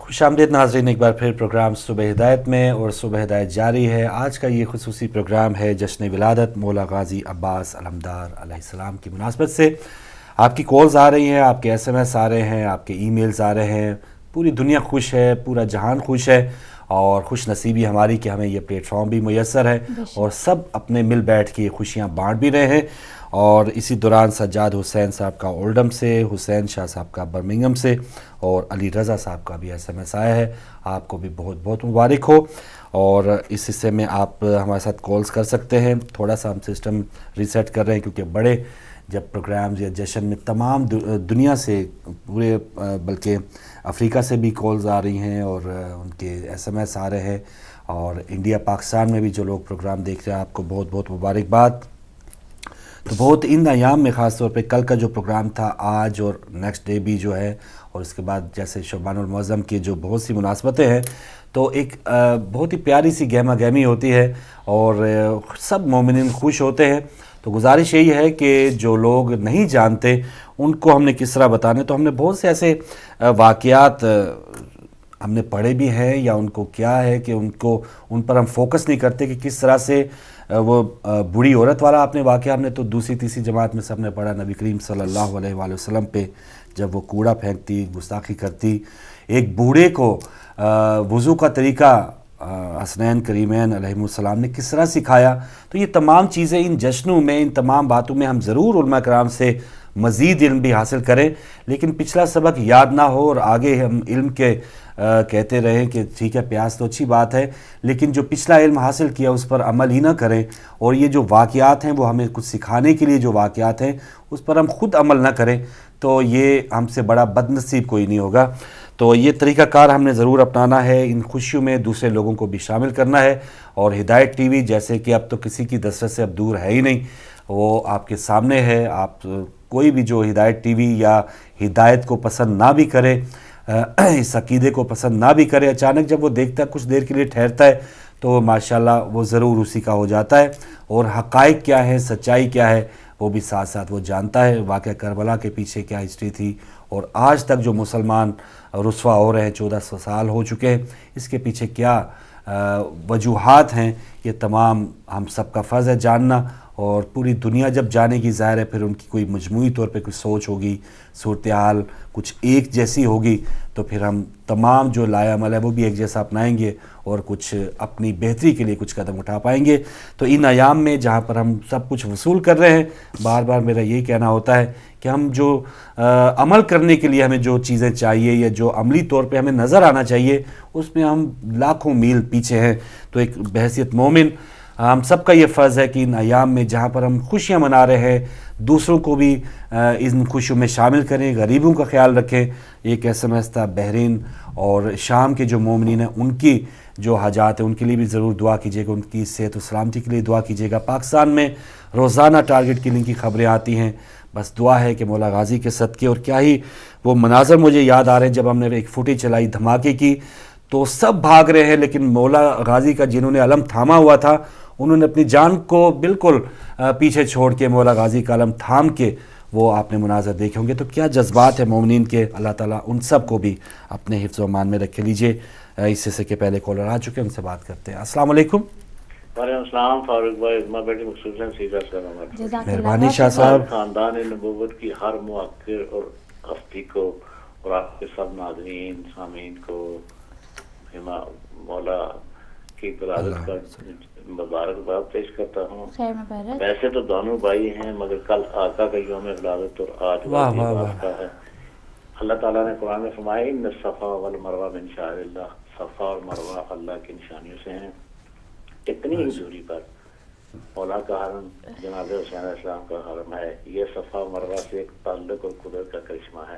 خوش آمدید ناظرین، ایک بار پھر پروگرام صبح ہدایت میں، اور صبح ہدایت جاری ہے۔ آج کا یہ خصوصی پروگرام ہے جشن ولادت مولا غازی عباس علمدار علیہ السلام کی مناسبت سے۔ آپ کی کالز آ رہی ہیں، آپ کے ایس ایم ایس آ رہے ہیں، آپ کے ای میلز آ رہے ہیں، پوری دنیا خوش ہے، پورا جہان خوش ہے، اور خوش نصیبی ہماری کہ ہمیں یہ پلیٹ فارم بھی میسر ہے اور سب اپنے مل بیٹھ کے خوشیاں بانٹ بھی رہے ہیں۔ اور اسی دوران سجاد حسین صاحب کا اولڈم سے، حسین شاہ صاحب کا برمنگھم سے، اور علی رضا صاحب کا بھی ایس ایم ایس آیا ہے۔ آپ کو بھی بہت بہت مبارک ہو، اور اس حصے میں آپ ہمارے ساتھ کالز کر سکتے ہیں۔ تھوڑا سا ہم سسٹم ریسیٹ کر رہے ہیں کیونکہ بڑے جب پروگرامز یا جشن میں تمام دنیا سے، پورے بلکہ افریقہ سے بھی کالز آ رہی ہیں اور ان کے ایس ایم ایس آ رہے ہیں، اور انڈیا پاکستان میں بھی جو لوگ پروگرام دیکھ رہے ہیں آپ کو بہت بہت مبارکباد۔ تو بہت ان ایام میں خاص طور پہ کل کا جو پروگرام تھا، آج اور نیکسٹ ڈے بھی جو ہے، اور اس کے بعد جیسے شعبان المعظم کی جو بہت سی مناسبتیں ہیں، تو ایک بہت ہی پیاری سی گہما گہمی ہوتی ہے اور سب مومنین خوش ہوتے ہیں۔ تو گزارش یہی ہے کہ جو لوگ نہیں جانتے ان کو ہم نے کس طرح بتانے، تو ہم نے بہت سے ایسے واقعات ہم نے پڑھے بھی ہیں، یا ان کو کیا ہے کہ ان پر ہم فوکس نہیں کرتے کہ کس طرح سے وہ بوڑھی عورت والا آپ نے واقعہ ہم نے تو دوسری تیسری جماعت میں سب نے پڑھا، نبی کریم صلی اللہ علیہ وآلہ وسلم پہ جب وہ کوڑا پھینکتی، گستاخی کرتی، ایک بوڑھے کو وضو کا طریقہ حسنین کریمین علیہ السلام نے کس طرح سکھایا۔ تو یہ تمام چیزیں ان جشنوں میں، ان تمام باتوں میں ہم ضرور علماء کرام سے مزید علم بھی حاصل کریں، لیکن پچھلا سبق یاد نہ ہو اور آگے ہم علم کے کہتے رہیں کہ ٹھیک ہے پیاس تو اچھی بات ہے، لیکن جو پچھلا علم حاصل کیا اس پر عمل ہی نہ کریں، اور یہ جو واقعات ہیں وہ ہمیں کچھ سکھانے کے لیے جو واقعات ہیں اس پر ہم خود عمل نہ کریں، تو یہ ہم سے بڑا بد نصیب کوئی نہیں ہوگا۔ تو یہ طریقہ کار ہم نے ضرور اپنانا ہے، ان خوشیوں میں دوسرے لوگوں کو بھی شامل کرنا ہے، اور ہدایت ٹی وی جیسے کہ اب تو کسی کی دسترس سے اب دور ہے ہی نہیں، وہ آپ کے سامنے ہے۔ آپ کوئی بھی جو ہدایت ٹی وی یا ہدایت کو پسند نہ بھی کرے، اس عقیدے کو پسند نہ بھی کرے، اچانک جب وہ دیکھتا ہے، کچھ دیر کے لیے ٹھہرتا ہے، تو ماشاءاللہ وہ ضرور اسی کا ہو جاتا ہے، اور حقائق کیا ہے، سچائی کیا ہے، وہ بھی ساتھ ساتھ وہ جانتا ہے۔ واقعہ کربلا کے پیچھے کیا ہسٹری تھی، اور آج تک جو مسلمان رسوا ہو رہے ہیں، 1400 سال ہو چکے ہیں، اس کے پیچھے کیا وجوہات ہیں، یہ تمام ہم سب کا فرض ہے جاننا، اور پوری دنیا جب جانے کی ظاہر ہے پھر ان کی کوئی مجموعی طور پہ کچھ سوچ ہوگی، صورتحال کچھ ایک جیسی ہوگی، تو پھر ہم تمام جو لائے عمل ہے وہ بھی ایک جیسا اپنائیں گے، اور کچھ اپنی بہتری کے لیے کچھ قدم اٹھا پائیں گے۔ تو ان ایام میں جہاں پر ہم سب کچھ وصول کر رہے ہیں، بار بار میرا یہی کہنا ہوتا ہے کہ ہم جو عمل کرنے کے لیے ہمیں جو چیزیں چاہیے، یا جو عملی طور پہ ہمیں نظر آنا چاہیے، اس میں ہم لاکھوں میل پیچھے ہیں۔ تو ایک بحیثیت مومن ہم سب کا یہ فرض ہے کہ ان ایام میں جہاں پر ہم خوشیاں منا رہے ہیں، دوسروں کو بھی ان خوشیوں میں شامل کریں، غریبوں کا خیال رکھیں۔ ایک ایس ایم ایس تھا بحرین اور شام کے جو مومنین ہیں ان کی جو حاجات ہیں ان کے لیے بھی ضرور دعا کیجیے گا، ان کی صحت و سلامتی کے لیے دعا کیجیے گا۔ پاکستان میں روزانہ ٹارگٹ کلنگ کی خبریں آتی ہیں، بس دعا ہے کہ مولا غازی کے صدقے، اور کیا ہی وہ مناظر مجھے یاد آ رہے ہیں جب ہم نے ایک فوٹیج چلائی دھماکے کی، تو سب بھاگ رہے ہیں، لیکن مولا غازی کا جنہوں نے علم تھاما ہوا تھا انہوں نے اپنی جان کو بالکل پیچھے چھوڑ کے مولا غازی کا علم تھام کے وہ آپ نے مناظر دیکھے ہوں گے۔ تو کیا جذبات ہیں مومنین کے، اللہ تعالیٰ ان سب کو بھی اپنے حفظ و امان میں رکھے۔ لیجیے اس حصے کے پہلے کالر آ چکے ہیں، ان سے بات کرتے ہیں۔ السلام علیکم۔ وعلیکم السلام فاروق بھائی، میں بیٹی مخصوصاً سیدھا سلام۔ مہربانی شاہ صاحب۔ خاندان نبوت کی ہر موقر اور ہستی کو اور آپ کے سب ناظرین سامعین کو مولا کی ولادت کا مبارکباد پیش کرتا ہوں۔ ویسے تو دونوں بھائی ہیں، مگر کل آقا کا یوم ولادت اور آج واسطہ ہے۔ اللہ تعالیٰ نے قرآن میں فرمایا ان الصفا والمروہ من شعائر اللہ، صفا اور مروہ اللہ کی نشانیوں سے ہیں۔ اتنی ہی دوری پر مولا کا حرم جناب حسین علیہ السلام کا حرم ہے۔ یہ صفا مروہ سے ایک تعلق اور قدرت کا کرشمہ ہے۔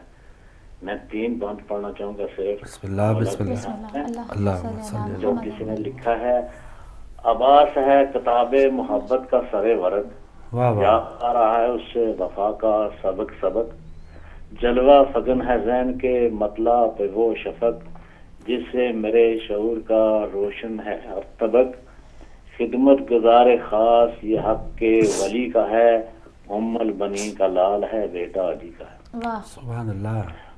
میں 3 بند پڑھنا چاہوں گا صرف۔ بسم اللہ بسم اللہ اللہ، جو کسی نے لکھا ہے، عباس ہے کتاب محبت کا سر ورد، یا آ رہا ہے اس سے وفا کا سبق سبق، جلوہ فگن ہے ذہن کے مطلع پہ وہ شفق، جس سے میرے شعور کا روشن ہے ہر طبق، خدمت گزار خاص یہ حق کے ولی کا ہے، ام البنین کا لال ہے بیٹا علی کا ہے۔ سبحان اللہ۔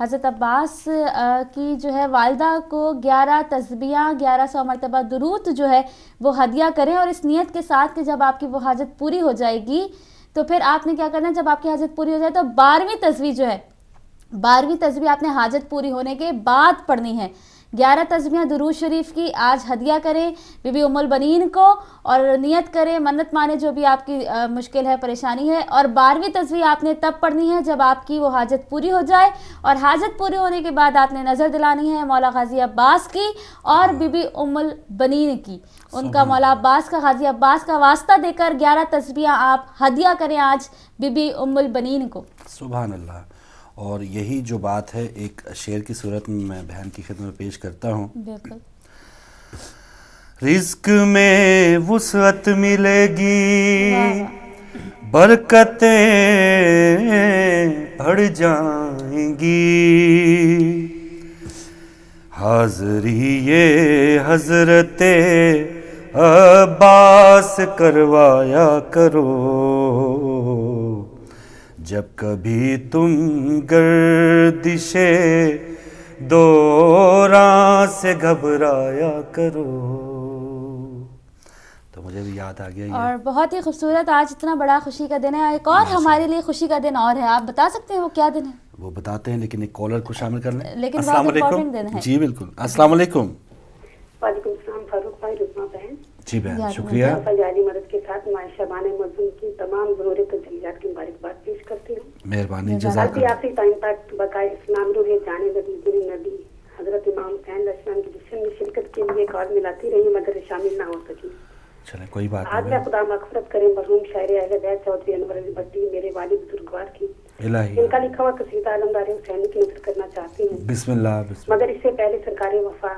حضرت عباس کی جو ہے والدہ کو 11 تسبیحاں 1100 مرتبہ درود جو ہے وہ ہدیہ کریں، اور اس نیت کے ساتھ کہ جب آپ کی وہ حاجت پوری ہو جائے گی تو پھر آپ نے کیا کرنا ہے، جب آپ کی حاجت پوری ہو جائے تو 12ویں تسبیح جو ہے 12ویں تسبیح آپ نے حاجت پوری ہونے کے بعد پڑھنی ہے۔ 11 تسبیحاں درود شریف کی آج ہدیہ کریں بی بی ام البنین کو، اور نیت کریں، منت مانے جو بھی آپ کی مشکل ہے، پریشانی ہے، اور 12ویں تسبیح آپ نے تب پڑھنی ہے جب آپ کی وہ حاجت پوری ہو جائے، اور حاجت پوری ہونے کے بعد آپ نے نظر دلانی ہے مولا غازی عباس کی اور بی بی ام البنین کی، ان کا مولا عباس کا غازی عباس کا واسطہ دے کر 11 تسبیحاں آپ ہدیہ کریں آج بی بی ام البنین کو۔ سبحان اللہ۔ اور یہی جو بات ہے ایک شعر کی صورت میں بہن کی خدمت میں پیش کرتا ہوں۔ بالکل۔ رزق میں وسعت ملے گی، برکتیں بڑھ جائیں گی، حاضری یہ حضرت عباس کروایا کرو، جب کبھی تم گردش دوراں سے گھبرایا کرو۔ تو مجھے بھی یاد آ گیا یہ، اور بہت ہی خوبصورت، آج اتنا بڑا خوشی کا دن ہے، ایک اور ہمارے لیے خوشی کا دن اور ہے، آپ بتا سکتے ہیں وہ کیا دن ہے؟ وہ بتاتے ہیں لیکن ایک کالر کو شامل کر لیں۔ لیکن السلام بہت علیکم۔ امپورٹنٹ دن ہے۔ جی بالکل، السلام علیکم۔ وعلیکم السلام فاروق بھائی، رکما بہن جی بہن شکریہ۔ جاری مدد کے ساتھ میں شبان موزوں کی تمام ضروری تجلیات کی مبارکباد پیش کرتی ہوں۔ مہربانی، جزاک اللہ۔ آخری ٹائم تک بقائے اسلام روح جانے نبی دل نبی حضرت امام حسین علیہ السلام کی جشن میں شرکت کے لیے کال ملاتی رہی مگر شامل نہ ہو سکی۔ چلیں کوئی بات آج میں خدا مغفرت کریں مرحوم شاعر اہل بیت چودھری انور علی بھٹی میرے والد بزرگوار کی، ان کا لکھا ہوا قصیدہ علمدار حسین کی نظر کرنا چاہتی ہوں۔ بسم اللہ بسم مگر اس سے پہلے سرکار وفا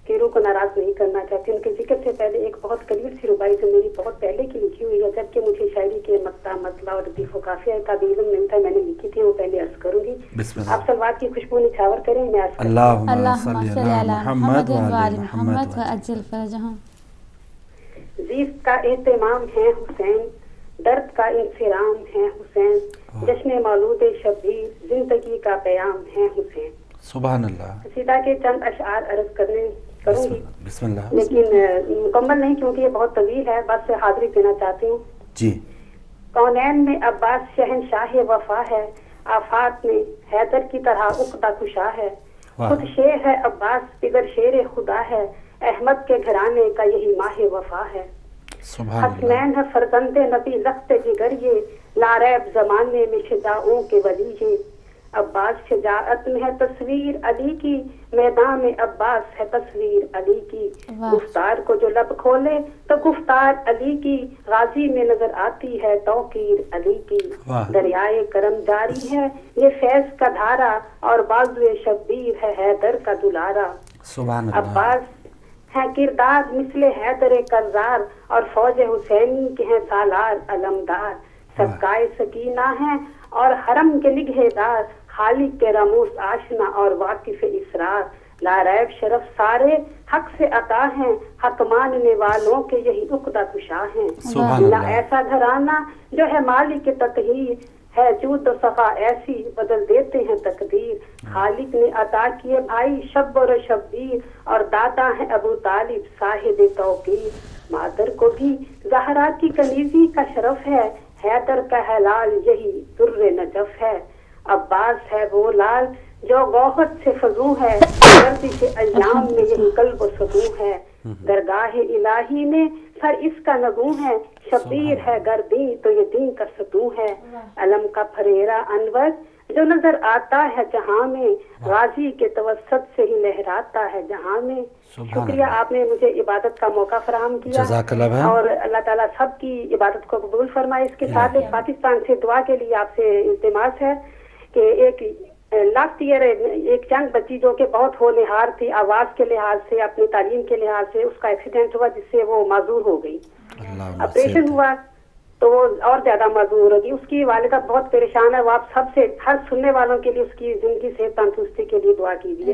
کے روح کو ناراض نہیں کرنا چاہتی، ان کے ذکر سے پہلے ایک بہت قلیل سی ربائی جو میری بہت پہلے کی لکھی ہوئی ہے، جبکہ مجھے شاعری کے مقطع مطلع اور ردیف و قافیہ کا بھی علم نہیں تھا، میں نے لکھی تھی، وہ پہلے عرض کروں گی۔ آپ صلوات کی خوشبو نچھاور کریں، میں عرض کروں گی۔ اللہم صلی علی محمد وآل محمد وعجل فرجہم۔ زیست کا اہتمام ہے حسین، درد کا انصرام ہے حسین، جشن مولود شبیر زندگی کا پیام ہے حسین۔ سبحان اللہ۔ قصیدہ کے چند اشعار عرض کروں گی، بسم اللہ، لیکن مکمل نہیں کیونکہ یہ بہت طویل ہے، بس حاضری دینا چاہتی ہوں۔ جی۔ کونین میں عباس شہنشاہ وفا ہے، آفات میں حیدر کی طرح عقدہ کشا ہے، خود شیر ہے عباس بگر شیر خدا ہے، احمد کے گھرانے کا یہی ماہ وفا ہے۔ حسنین ہے فرزند نبی لخت جگر یہ، لاریب زمانے میں شجاعوں کے ولی یہ، عباس شجاعت میں ہے تصویر علی کی، میدان میں عباس ہے تصویر علی کی، گفتار کو جو لب کھولے تو گفتار علی کی، غازی میں نظر آتی ہے توقیر علی کی، دریائے کرم جاری ہے یہ فیض کا دھارا، اور بازوئے شبیر ہے حیدر کا دلارا۔ عباس ہے کردار مثل حیدر کرزار، اور فوج حسینی کے ہیں سالار علمدار، سبقائے سکینہ ہیں اور حرم کے نگہ دار، خالق کے رموز آشنا اور واقف اسرار، لاریب شرف سارے حق سے عطا ہیں، حق ماننے والوں کے یہی عقدہ کشا ہیں۔ نہ ایسا گھرانہ جو ہے مالک تطہیر، ہے جود و صفا ایسی بدل دیتے ہیں تقدیر، خالق نے عطا کیے بھائی شبر و شبیر، اور دادا ہیں ابو طالب صاحب توقیر، مادر کو بھی زہرا کی کنیزی کا شرف ہے، حیدر کا حلال یہی در نجف ہے، عباس ہے وہ لال جو گوہر سے فزوں ہے، گردش ایام میں یہی قلب و سطو ہے، درگاہ الہی میں سر اس کا نگوں ہے، شبیر ہے گر دین تو یہ دین کا ستوں ہے، علم کا پھریرا انور جو نظر آتا ہے جہاں میں، غازی کے توسط سے ہی لہراتا ہے جہاں میں۔ شکریہ، آپ نے مجھے عبادت کا موقع فراہم کیا، اور اللہ تعالیٰ سب کی عبادت کو قبول فرمائے۔ اس کے ساتھ پاکستان سے دعا کے لیے آپ سے التماس ہے کہ ایک لاسٹ ایئر ایک جنگ بچی جو کہ بہت ہونہار تھی، آواز کے لحاظ سے، اپنی تعلیم کے لحاظ سے، اس کا ایکسیڈنٹ ہوا جس سے وہ معذور ہو گئی، آپریشن ہوا تو وہ اور زیادہ معذور ہوگی۔ اس کی والدہ بہت پریشان ہے، وہ آپ سب سے ہر سننے والوں کے لیے اس کی زندگی سے تندرستی کے لیے دعا کیجیے۔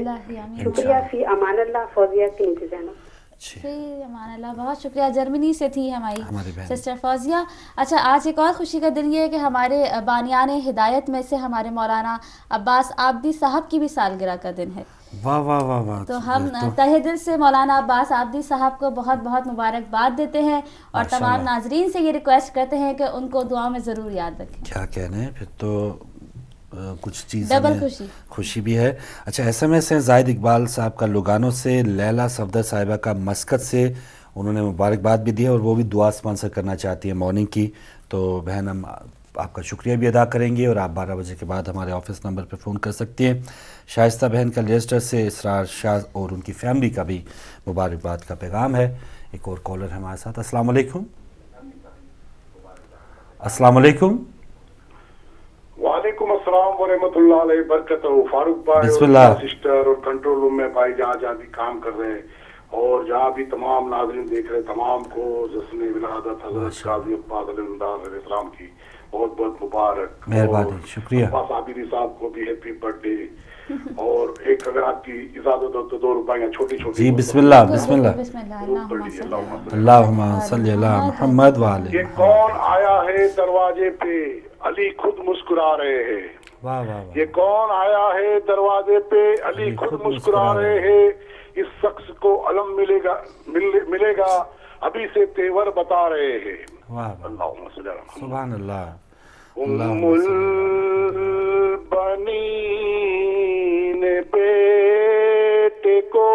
شکریہ، فی امان اللہ، فوزیہ کی زینب۔ امان اللہ، بہت شکریہ. جرمنی سے تھی ہماری سسٹر فوزیہ. اچھا، آج ایک اور خوشی کا دن یہ ہے کہ ہمارے بانیان ہدایت میں سے ہمارے مولانا عباس عابدی صاحب کی بھی سالگرہ کا دن ہے. واہ واہ واہ واہ. تو ہم تہہ دل سے مولانا عباس عابدی صاحب کو بہت بہت مبارکباد دیتے ہیں اور تمام ناظرین سے یہ ریکویسٹ کرتے ہیں کہ ان کو دعا میں ضرور یاد رکھیں. کیا کہنے ہیں، پھر تو کچھ چیز ڈبل خوشی بھی ہے. اچھا، ایس ایم ایس ہیں زاہد اقبال صاحب کا لگانوں سے، لیلا صفدر صاحبہ کا مسقط سے، انہوں نے مبارکباد بھی دی ہے اور وہ بھی دعا اسپانسر کرنا چاہتی ہیں مارننگ کی. تو بہن، ہم آپ کا شکریہ بھی ادا کریں گے اور آپ 12 بجے کے بعد ہمارے آفس نمبر پہ فون کر سکتی ہیں. شائستہ بہن کا لیسٹر سے اسرار شاہ اور ان کی فیملی کا بھی مبارکباد کا پیغام ہے. ایک اور کالر ہے ہمارے ساتھ. السلام علیکم. السلام علیکم. وعلیکم السلام ورحمۃ اللہ علیہ وبرکاتہ. فاروق بھائی بسم اللہ. اور سسٹر اور کنٹرول روم میں بھائی جہاں بھی کام کر رہے ہیں اور جہاں بھی تمام ناظرین دیکھ رہے ہیں، تمام کو جشن ولادت حضرت قاضی عباس علیہ السلام کی بہت بہت مبارک. مہربانی، شکریہ. عباس عابدی صاحب کو بھی ہیپی برتھ ڈے. اور ایک اگر آپ کی اجازت ہو تو 2 روپیاں چھوٹی چھوٹی. جی بسم اللہ. بسم اللہ. اللہم صلی علی محمد وعلی. یہ کون آیا ہے دروازے پہ، علی خود مسکرا رہے ہیں. واہ واہ واہ. یہ کون آیا ہے دروازے پہ، علی خود مسکرا رہے ہیں. اس شخص کو علم ملے گا ابھی سے تیور بتا رہے ہیں. اللہم صلی علی محمد. سبحان اللہ. ام البنین بیٹے کو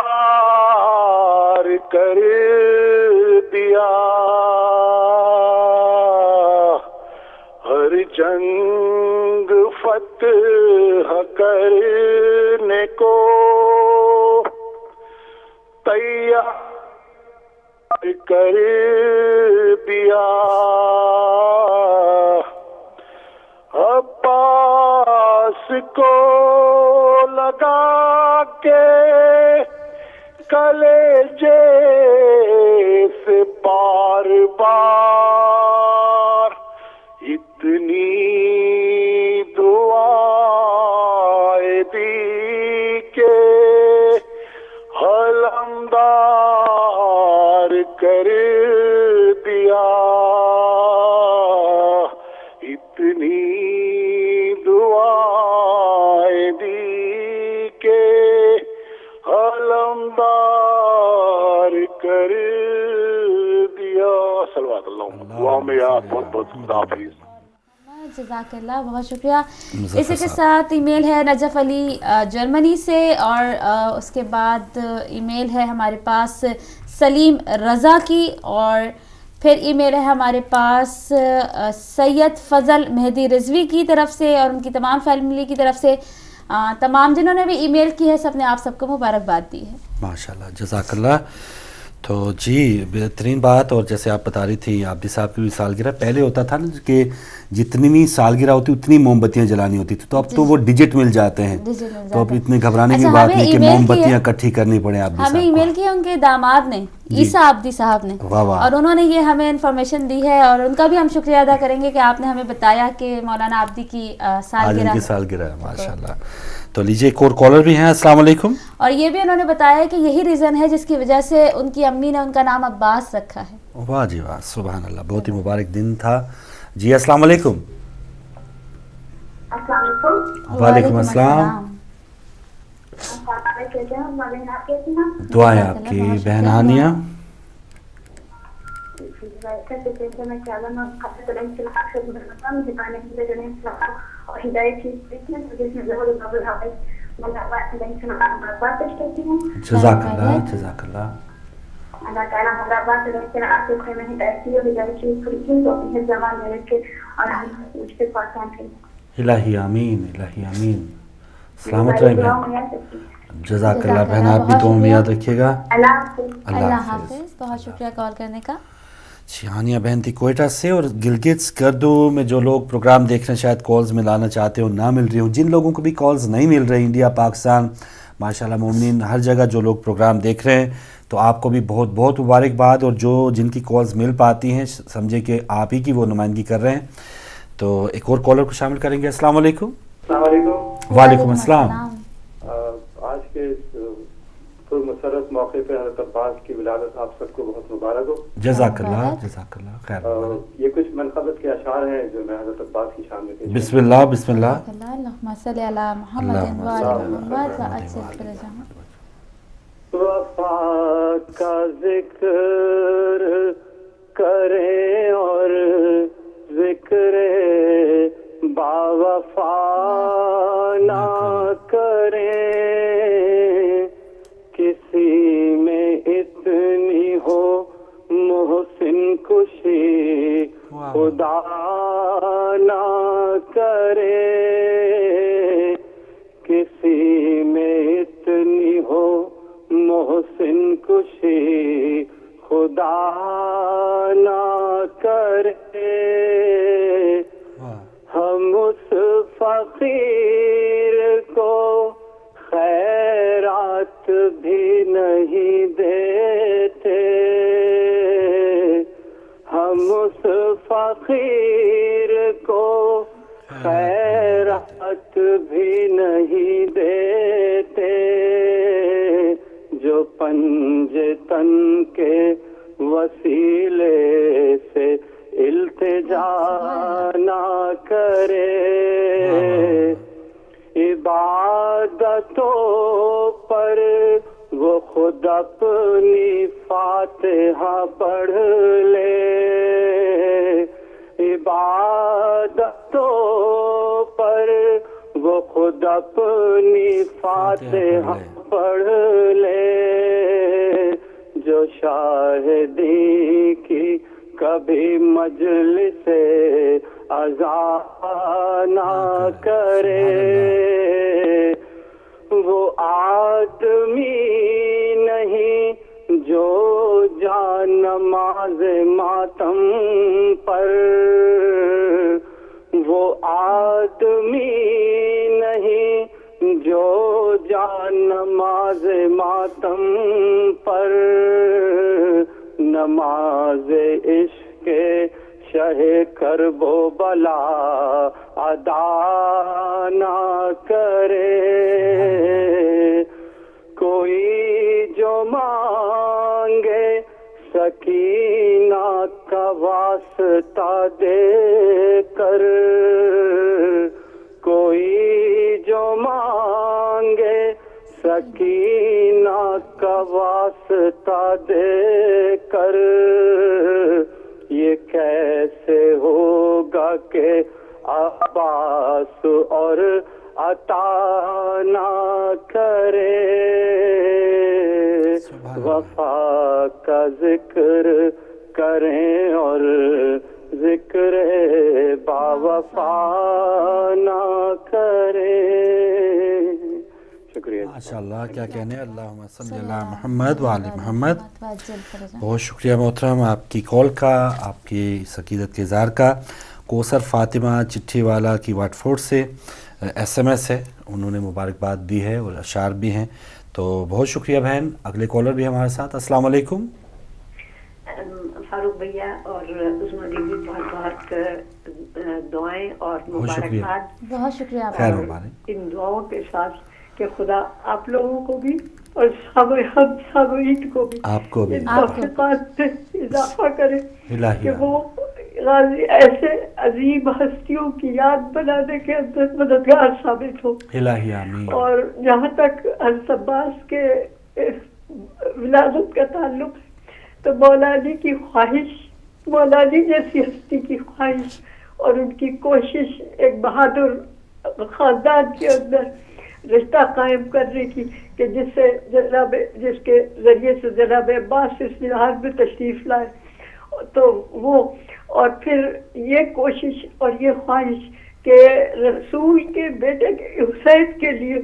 بیدار کر دیا، ہر جنگ فتح کرنے کو تیار کر دیا. عباس کو لگا کے کلیجے سے بار بار اتنی دعائیں دی کہ علمدار کر دیا. اتنی دعائیں دی کہ علمدار کر دیا. صلوات اللہ. دعا میں یاد. بہت بہت خدا حافظ. جزاک اللہ، بہت شکریہ. اسی کے ساتھ ای میل ہے نجف علی جرمنی سے، اور اس کے بعد ای میل ہے ہمارے پاس سلیم رضا کی، اور پھر ای میل ہے ہمارے پاس سید فضل مہدی رضوی کی طرف سے اور ان کی تمام فیملی کی طرف سے. تمام جنہوں نے بھی ای میل کی ہے سب نے آپ سب کو مبارکباد دی ہے. ماشاءاللہ، جزاک اللہ. تو جی بہترین بات. اور جیسے آپ بتا رہی تھی عابدی صاحب کی بھی سالگرہ، پہلے ہوتا تھا نا کہ جتنی بھی سالگرہ ہوتی اتنی موم بتیاں جلانی ہوتی تھی، تو اب تو وہ ڈیجٹ مل جاتے ہیں، تو اب اتنے گھبرانے کی بات نہیں کہ موم بتیاں اکٹھی کرنی پڑے. عابدی صاحب ہمیں ای میل کیا ان کے داماد نے، عیسیٰ عابدی صاحب نے، اور انہوں نے یہ ہمیں انفارمیشن دی ہے اور ان کا بھی ہم شکریہ ادا کریں گے کہ آپ نے ہمیں بتایا کہ مولانا عابدی کی سالگرہ ہے. ماشاءاللہ. تو لیجیے ایک اور کالر بھی ہیں. السلام علیکم. اور یہ بھی انہوں نے بتایا کہ یہی ریزن ہے جس کی وجہ سے ان کی امی نے ان کا نام عباس رکھا ہے. واہ جی واہ، سبحان اللہ، بہت ہی مبارک دن تھا. جی السلام علیکم. وعلیکم السلام. دعا ہے آپ کی بہن ہانیہ. جزاک اللہ. جزاک اللہ. اللہ تعالیٰ حیدرآباد سے رہتے ہیں، آپ کے گھر میں ہدایت ہو جائے چیز تھوڑی سی تو اپنے زبان میں رکھ کے اور ہم اس پہ پہنچان کریں. الہی آمین. الہی آمین. سلامت رہیں بہن. جزاک اللہ بہن، آپ بھی دعاؤں میں یاد رکھیے گا. اللہ حافظ. بہت شکریہ کال کرنے کا. ہانیہ بہن تھی کوئٹہ سے. اور گلگت گردو میں جو لوگ پروگرام دیکھ رہے ہیں شاید کالز میں لانا چاہتے ہو، نہ مل رہی ہوں، جن لوگوں کو بھی کالز نہیں مل رہی، انڈیا پاکستان ماشاءاللہ مومنین ہر جگہ جو لوگ پروگرام دیکھ رہے ہیں، تو آپ کو بھی بہت بہت مبارکباد. اور جن کی کالز مل پاتی ہیں سمجھے کہ آپ ہی کی وہ نمائندگی کر رہے ہیں. تو ایک اور کالر کو شامل کریں گے. السلام علیکم. السلام علیکم. وعلیکم السلام. مسرت موقع پہ حضرت عباس کی ولادت آپ سب کو بہت مبارک ہو. جزاک اللہ خیر. یہ کچھ منقبت کے اشعار ہیں جو میں حضرت عباس کی شان میں پیش. بسم اللہ بسم اللہ. اللہم صلی علی محمد و علی محمد. وفا کا ذکر کریں اور ذکر باوفا نہ کریں, کسی میں اتنی ہو محسن کشی خدا نہ کرے, کسی میں اتنی ہو محسن کشی خدا نہ کرے. ہم اس فقیر کو خیرات بھی نہیں دیتے, ہم اس فقیر کو خیرات بھی نہیں دیتے, جو پنج تن کے وسیلے سے التجا نہ کرے. عبادتوں پر وہ خود اپنی فاتحہ پڑھ لے, عبادتوں پر وہ خود اپنی فاتحہ پڑھ لے, جو شاہدی کی کبھی مجلس عزا نہ کرے. وہ آدمی نہیں جو جا نماز ماتم پر, وہ آدمی نہیں جو جا نماز ماتم پر, نماز عشق شہ کرب و بلا ادا نہ کرے. کوئی جو مانگے سکینہ کا واسطہ دے کر, کوئی جو مانگے سکینہ کا واسطہ دے کر, یہ کیسے ہوگا کہ عباس اور عطا نہ کرے. وفا کا ذکر کریں اور ذکر باوفا نہ کرے. شکریہ. ماشاءاللہ کیا کہنے. اللہم صلی علی محمد و علی محمد. بہت شکریہ محترم آپ کی کال کا, آپ کی اس عقیدت کے اظہار کا. کوثر فاطمہ چٹھی والا کی واٹ فورٹ سے ایس ایم ایس ہے, انہوں نے مبارکباد دی ہے اور اشعار بھی ہیں, تو بہت شکریہ بہن. اگلے کالر بھی ہمارے ساتھ. السلام علیکم. فاروق بھیا اور عظمیٰ دیدی بہت بہت دعائیں اور مبارکباد. بہت شکریہ. خیر مبارک. ان دعاؤں کے ساتھ کہ خدا آپ لوگوں کو بھی اور ہم سامعین کو بھی آپ کو بھی توفیقات میں اضافہ کرے الہی کہ وہ غازی ایسے عظیم ہستیوں کی یاد بنانے کے اندر مددگار ثابت ہو. الہی آمین. اور جہاں تک حضرت عباس کے ولادت کا تعلق ہے تو مولا علی کی خواہش, مولا علی جیسی ہستی کی خواہش اور ان کی کوشش ایک بہادر خاندان کے اندر رشتہ قائم کرنے کی کہ جس کے ذریعے سے جناب عباس اس لحاظ میں تشریف لائے, تو وہ اور پھر یہ کوشش اور یہ خواہش کہ رسول کے بیٹے کے حسین کے لیے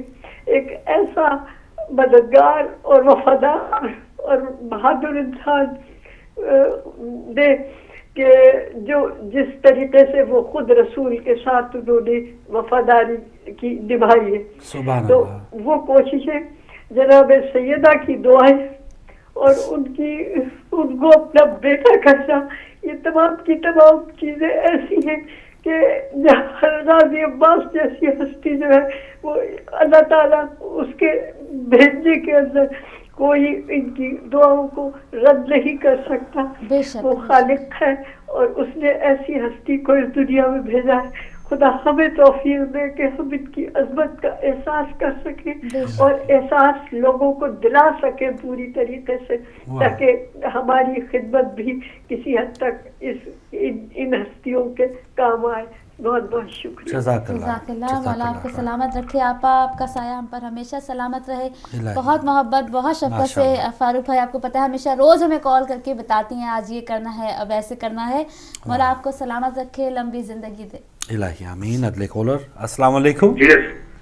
ایک ایسا مددگار اور وفادار اور بہادر انسان دے کہ جو جس طریقے سے وہ خود رسول کے ساتھ انہوں نے وفاداری کی نبھائی ہے. تو وہ کوششیں جناب سیدہ کی دعائیں اور ان کو اپنا بیٹا کرنا, یہ تمام کی تمام چیزیں ایسی ہیں کہ غازی عباس جیسی ہستی جو ہے وہ اللہ تعالیٰ اس کے بھیجنے کے اندر کوئی ان کی دعاؤں کو رد نہیں کر سکتا. وہ خالق ہے اور اس نے ایسی ہستی کو اس دنیا میں بھیجا ہے. خدا ہمیں توفیق دے کہ ہم ان کی عظمت کا احساس کر سکیں اور احساس لوگوں کو دلا سکیں پوری طریقے سے, تاکہ ہماری خدمت بھی کسی حد تک ان ہستیوں کے کام آئے. بہت بہت شکریہ. جزاک اللہ. مولا آپ کو سلامت رکھے. آپا آپ کا سایہ ہم پر ہمیشہ سلامت رہے. بہت محبت بہت شفقت سے فاروق بھائی آپ کو پتہ ہے ہمیشہ روز ہمیں کال کر کے بتاتی ہیں آج یہ کرنا ہے اب ایسے کرنا ہے. مولا آپ کو سلامت رکھے, لمبی زندگی دے. الہی آمین. اگلے کالر السلام علیکم.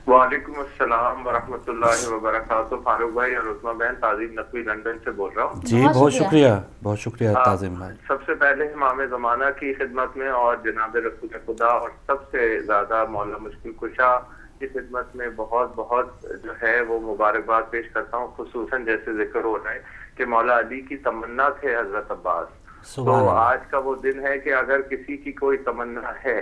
وعلیکم السلام ورحمۃ اللہ وبرکاتہ. فاروق بھائی اور عثمہ بہن, تعظیم نقوی لندن سے بول رہا ہوں. جی بہت شکریہ, بہت شکریہ تعظیم بھائی. سب سے پہلے امام زمانہ کی خدمت میں اور جناب رسول خدا اور سب سے زیادہ مولا مشکل کشا کی خدمت میں بہت بہت جو ہے وہ مبارکباد پیش کرتا ہوں. خصوصاً جیسے ذکر ہو رہا ہے کہ مولا علی کی تمنا تھے حضرت عباس, تو آج کا وہ دن ہے کہ اگر کسی کی کوئی تمنا ہے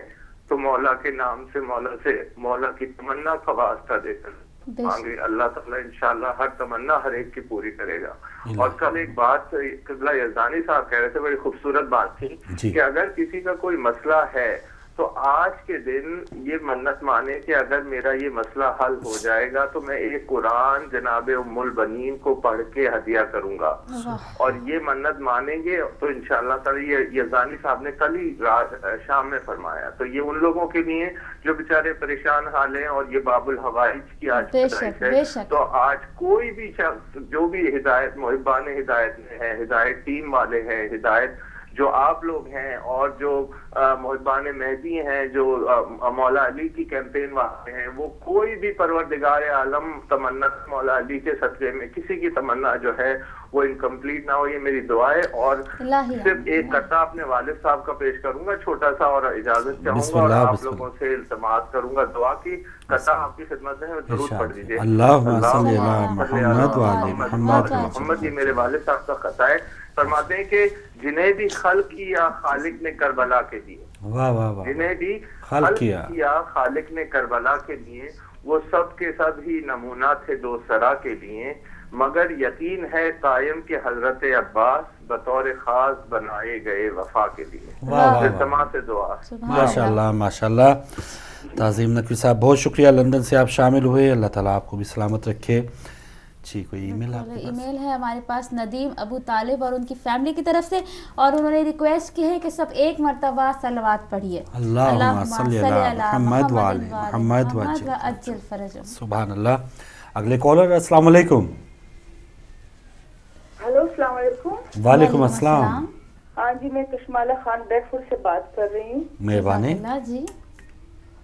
تو مولا کے نام سے مولا کی تمنا کا واسطہ دے کر مانگے. اللہ تعالیٰ انشاءاللہ ہر تمنا ہر ایک کی پوری کرے گا. اور کل ایک بات قبلہ یزدانی صاحب کہہ رہے تھے, بڑی خوبصورت بات تھی کہ اگر کسی کا کوئی مسئلہ ہے تو آج کے دن یہ منت مانے کہ اگر میرا یہ مسئلہ حل ہو جائے گا تو میں ایک قرآن جناب ام البنین کو پڑھ کے ہدیہ کروں گا. اور یہ منت مانیں گے تو انشاءاللہ تعالی یہ یزدانی صاحب نے کل ہی شام میں فرمایا. تو یہ ان لوگوں کے لیے جو بیچارے پریشان حال ہیں, اور یہ باب الحوائج کی آج پیدائش ہے. تو آج کوئی بھی شخص جو بھی ہدایت محبان ہدایت میں ہے, ہدایت ٹیم والے ہیں, ہدایت جو آپ لوگ ہیں, اور جو محبان مہدی ہیں, جو مولا علی کی کیمپین والے ہیں, وہ کوئی بھی پروردگار عالم تمنا مولا علی کے صدقے میں کسی کی تمنا جو ہے وہ انکمپلیٹ نہ ہو, یہ میری دعا ہے. اور صرف ایک قطعہ اپنے والد صاحب کا پیش کروں گا چھوٹا سا, اور اجازت چاہوں گا اور آپ لوگوں سے التماس کروں گا دعا کی. قطعہ آپ کی خدمت میں ضرور پڑھ دیجیے. محمد, یہ میرے والد صاحب کا قطعہ ہے. فرماتے ہیں کہ جنہیں بھی خلق کیا خالق نے کربلا کے لیے, جنہیں بھی خلق کیا خالق نے کربلا کے لیے, وہ سب کے سب ہی نمونہ تھے دو سرا کے لیے, مگر یقین ہے قائم کہ حضرت عباس بطور خاص بنائے گئے وفا کے لیے. التما سے دعا. ماشاءاللہ ماشاءاللہ. تعظیم نقوی صاحب بہت شکریہ, لندن سے آپ شامل ہوئے. اللہ تعالیٰ آپ کو بھی سلامت رکھے. جی کوئی ای میل ای میل ہے ہمارے پاس ندیم ابو طالب اور ان کی فیملی کی طرف سے, اور انہوں نے ریکویسٹ کی ہے کہ سب ایک مرتبہ صلوات پڑھیے. اللہم صلی علی محمد وعلی محمد وعجل فرجہ. سبحان اللہ. اگلے کالر السلام علیکم. ہلو السلام علیکم. وعلیکم السلام. ہاں جی, میں کشمالہ خان بیڈ فورڈ سے بات کر رہی ہوں. مہربانی. جی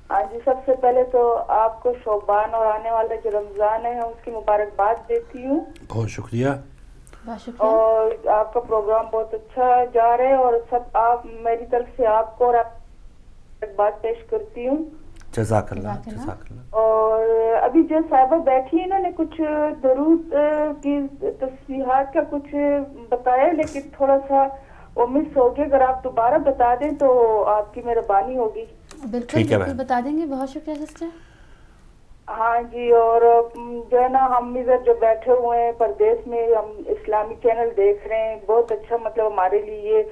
ہاں جی, سب سے پہلے تو آپ کو شعبان اور آنے والا جو رمضان ہے اس کی مبارکباد دیتی ہوں. بہت شکریہ. اور آپ کا پروگرام بہت اچھا جا رہا ہے, اور سب آپ میری طرف سے آپ کو اور مبارکباد پیش کرتی ہوں. جزاک اللہ. جزاک اللہ. اور ابھی جو صاحبہ بیٹھی ہیں انہوں نے کچھ درود کی تصویحات کا کچھ بتایا, لیکن تھوڑا سا وہ مس ہو گیا. اگر آپ دوبارہ بتا دیں تو آپ کی مہربانی ہوگی. بالکل بتا دیں گے. بہت شکریہ سسٹر. ہاں جی, اور جو ہے نا ہم ادھر جو بیٹھے ہوئے ہیں پردیس میں, ہم اسلامی چینل دیکھ رہے ہیں. بہت اچھا, مطلب ہمارے لیے یہ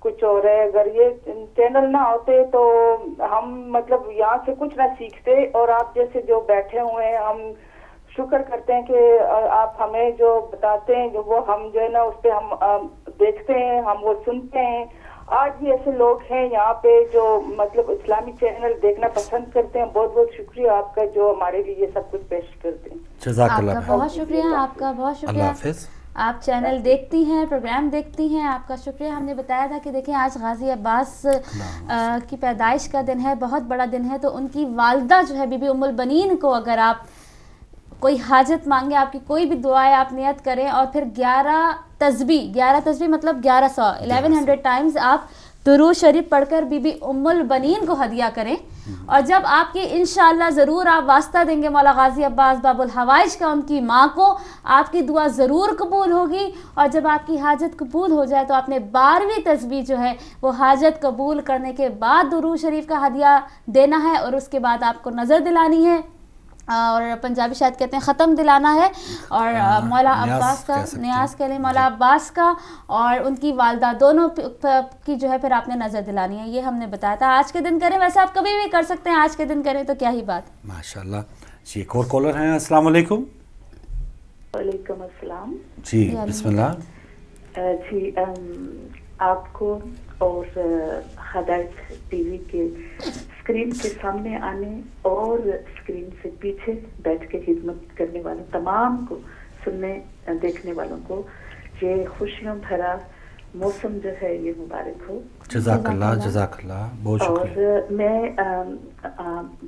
کچھ ہو رہا ہے. اگر یہ چینل نہ ہوتے تو ہم مطلب یہاں سے کچھ نہ سیکھتے, اور آپ جیسے جو بیٹھے ہوئے ہیں ہم شکر کرتے ہیں کہ آپ ہمیں جو بتاتے ہیں, جو وہ ہم جو ہے نا اس پہ ہم دیکھتے ہیں, ہم وہ سنتے ہیں. آج بھی ایسے لوگ ہیں یہاں پہ جو مطلب اسلامی چینل دیکھنا پسند کرتے ہیں. بہت بہت شکریہ آپ کا جو ہمارے لیے یہ سب کچھ پیش کرتے ہیں. جزاک اللہ. بہت شکریہ آپ کا, بہت شکریہ. اللہ حافظ. آپ چینل دیکھتی ہیں, پروگرام دیکھتی ہیں, آپ کا شکریہ. ہم نے بتایا تھا کہ دیکھیں آج غازی عباس کی پیدائش کا دن ہے, بہت بڑا دن ہے. تو ان کی والدہ جو ہے بی بی ام البنین کو اگر آپ کوئی حاجت مانگے, آپ کی کوئی بھی دعائیں آپ نیت کریں, اور پھر 11 تسبیح مطلب 1100 ٹائمز آپ درود شریف پڑھ کر بی بی ام البنین کو ہدیہ کریں. اور جب آپ کی انشاءاللہ ضرور آپ واسطہ دیں گے مولا غازی عباس باب الحوائج کا ان کی ماں کو, آپ کی دعا ضرور قبول ہوگی. اور جب آپ کی حاجت قبول ہو جائے تو آپ نے 12ویں تسبیح جو ہے وہ حاجت قبول کرنے کے بعد درود شریف کا ہدیہ دینا ہے, اور اس کے بعد آپ کو نظر دلانی ہے اور پنجابی شاید کہتے ہیں ختم دلانا ہے، اور مولا عباس کا نیاز کے لیے مولا عباس کا اور ان کی والدہ دونوں کی جو ہے پھر آپ نے نظر دلانی ہے، یہ ہم نے بتایا تھا آج کے دن کریں. ویسے آپ کبھی بھی کر سکتے ہیں، آج کے دن کریں تو کیا ہی بات. ماشاءاللہ. جی ایک اور کالر ہیں. السلام علیکم. وعلیکم السلام. جی بسم اللہ. جی آپ کو اور ہدایت ٹی وی کے اسکرین کے سامنے آنے اور اسکرین سے پیچھے بیٹھ کے خدمت کرنے والے تمام کو، سننے دیکھنے والوں کو یہ خوشیوں بھرا موسم جو ہے یہ مبارک ہو. جزاک اللہ. جزاک اللہ، بہت شکریہ. اور میں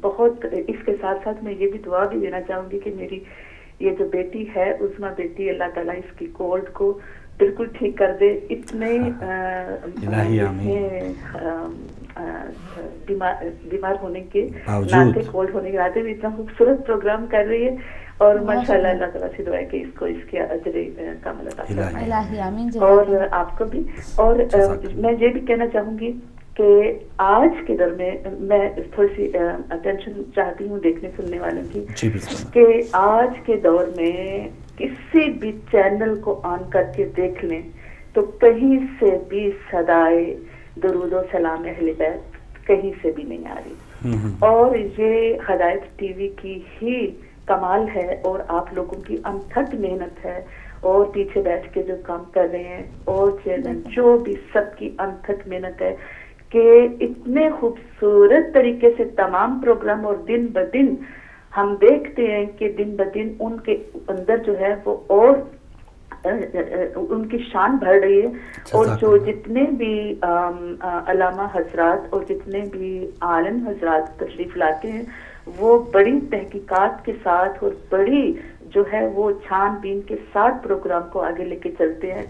بہت اس کے ساتھ ساتھ میں یہ بھی دعا بھی دینا چاہوں گی کہ میری یہ جو بیٹی ہے عظمیٰ بیٹی، اللہ تعالیٰ اس کی کولڈ کو بالکل ٹھیک کر دے. اتنے بیمار ہونے کے ناطے، کولڈ ہونے کے ناطے بھی اتنا خوبصورت پروگرام کر رہی ہے، اور ماشاءاللہ اللہ تعالیٰ سے دعا ہے کہ اس کو اس کے اجر کامل عطا فرمائے، اور آپ کو بھی. اور میں یہ بھی کہنا چاہوں گی کہ آج کے دور میں تھوڑی سی اٹینشن چاہتی ہوں دیکھنے سننے والوں کی، کہ آج کے دور میں کسی بھی چینل کو آن کر کے دیکھ لیں تو کہیں سے بھی صدائے درود و سلام اہل بیت کہیں سے بھی نہیں آ رہی. اور یہ ہدایت ٹی وی کی ہی کمال ہے، اور آپ لوگوں کی انتھک محنت ہے، اور پیچھے بیٹھ کے جو کام کر رہے ہیں اور جو بھی سب کی انتھک محنت ہے کہ اتنے خوبصورت طریقے سے تمام پروگرام، اور دن بدن ہم دیکھتے ہیں کہ دن بدن ان کے اندر جو ہے وہ اور ان کی شان بڑھ رہی ہے. اور جو جتنے بھی علامہ حضرات اور جتنے بھی عالم حضرات تشریف لاتے ہیں وہ بڑی تحقیقات کے ساتھ اور بڑی جو ہے وہ چھان بین کے ساتھ پروگرام کو آگے لے کے چلتے ہیں.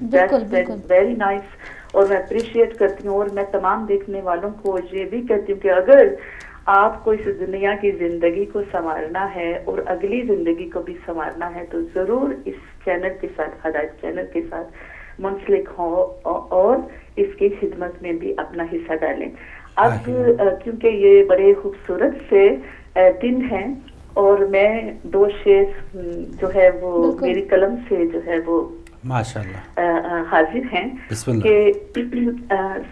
Very nice. اور میں اپریشیٹ کرتی ہوں، اور میں تمام دیکھنے والوں کو یہ بھی کہتی ہوں کہ اگر آپ کو اس دنیا کی زندگی کو سنوارنا ہے اور اگلی زندگی کو بھی سنوارنا ہے تو ضرور اس چینل کے ساتھ، ہدایت چینل کے ساتھ منسلک ہوں اور اس کی خدمت میں بھی اپنا حصہ ڈالیں. اب کیونکہ یہ بڑے خوبصورت سے دن ہیں، اور میں 2 شعر جو ہے وہ میری قلم سے جو ہے وہ ماشاءاللہ حاضر ہیں کہ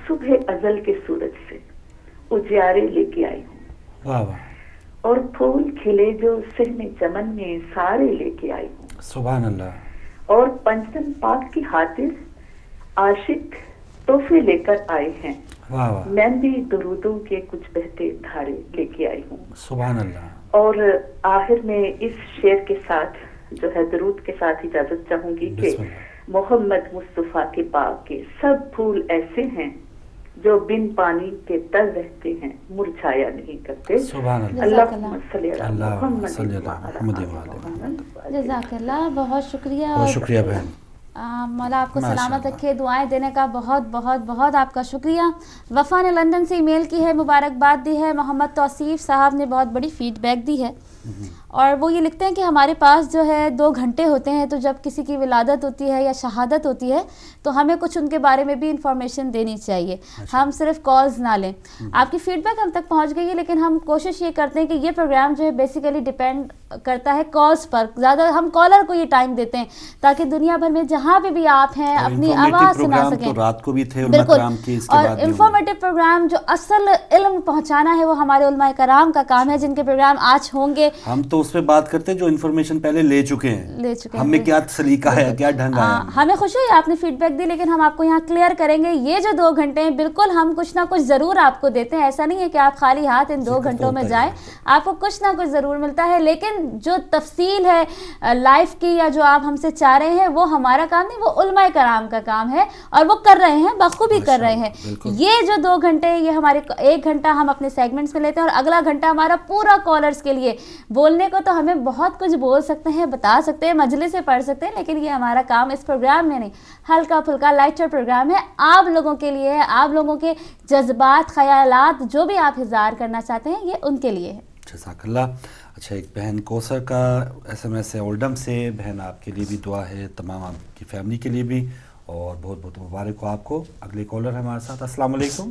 صبح ازل کے سورج سے اجیارے لے کے آئی ہوں، اور پھول کھلے جو صحن چمن میں سارے لے کے آئی ہوں. سبحان اللہ. اور پنجتن پاک کی خاطر عاشق تحفے لے کر آئے ہیں، میں بھی درودوں کے کچھ بہتے دھارے لے کے آئی ہوں. سبحان اللہ. اور آخر میں اس شعر کے ساتھ جو ہے درود کے ساتھ اجازت چاہوں گی کہ محمد مصطفیٰ کے پاک کے سب پھول ایسے ہیں جو بن پانی کے تر رہتے ہیں، مرجھایا نہیں کرتے. اللہم صلی علی محمد. جزاک اللہ. بہت شکریہ. بہت شکریہ بہن. مولا آپ کو سلامت رکھے. دعائیں دینے کا بہت بہت بہت آپ کا شکریہ. وفا نے لندن سے ای میل کی ہے، مبارکباد دی ہے. محمد توصیف صاحب نے بہت بڑی فیڈ بیک دی ہے، اور وہ یہ لکھتے ہیں کہ ہمارے پاس جو ہے 2 گھنٹے ہوتے ہیں، تو جب کسی کی ولادت ہوتی ہے یا شہادت ہوتی ہے تو ہمیں کچھ ان کے بارے میں بھی انفارمیشن دینی چاہیے، ہم صرف کالز نہ لیں. آپ کی فیڈ بیک ہم تک پہنچ گئی ہے، لیکن ہم کوشش یہ کرتے ہیں کہ یہ پروگرام جو ہے بیسیکلی ڈیپینڈ کرتا ہے کالز پر. زیادہ ہم کالر کو یہ ٹائم دیتے ہیں تاکہ دنیا بھر میں جہاں پہ بھی آپ ہیں اپنی آواز سنا سکیں. رات کو بھی تھے بالکل. اور انفارمیٹیو پروگرام جو اصل علم پہنچانا ہے وہ ہمارے علماء کرام کا کام ہے، جن کے پروگرام آج ہوں گے. ہم تو اس پہ بات کرتے ہیں جو انفارمیشن پہلے لے چکے ہیں، ہمیں کیا سلیقہ ہے، کیا ڈھنگ ہے. ہمیں خوشی ہے آپ نے فیڈ بیک دی، لیکن ہم آپ کو یہاں کلیئر کریں گے یہ جو 2 گھنٹے ہیں بالکل ہم کچھ نہ کچھ ضرور آپ کو دیتے ہیں. ایسا نہیں ہے کہ آپ خالی ہاتھ ان 2 گھنٹوں میں جائیں، آپ کو کچھ نہ کچھ ضرور ملتا ہے. لیکن جو تفصیل ہے لائف کی یا جو آپ ہم سے چاہ رہے ہیں وہ ہمارا کام نہیں، وہ علماء کرام کا کام ہے، اور وہ کر رہے ہیں، بخوبی کر رہے ہیں. یہ جو 2 گھنٹے یہ ہمارے 1 گھنٹہ ہم اپنے سیگمنٹس میں لیتے ہیں، اور اگلا گھنٹہ ہمارا پورا کالرز کے لیے. بولنے کو تو ہمیں بہت کچھ بول سکتے ہیں، بتا سکتے ہیں، مجلس سے پڑھ سکتے ہیں، لیکن یہ ہمارا کام اس پروگرام میں نہیں. ہلکا پھلکا لائٹر پروگرام ہے، آپ لوگوں کے لیے ہے، آپ لوگوں کے جذبات، خیالات جو بھی آپ اظہار کرنا چاہتے ہیں یہ ان کے لیے ہے. جزاک اللہ. اچھا، ایک بہن کوثر کا SMS ہے اولڈم سے. بہن آپ کے لیے بھی دعا ہے، تمام آپ کی فیملی کے لیے بھی، اور بہت بہت مبارک ہو آپ کو. اگلے کالر ہے ہمارے ساتھ. السلام علیکم.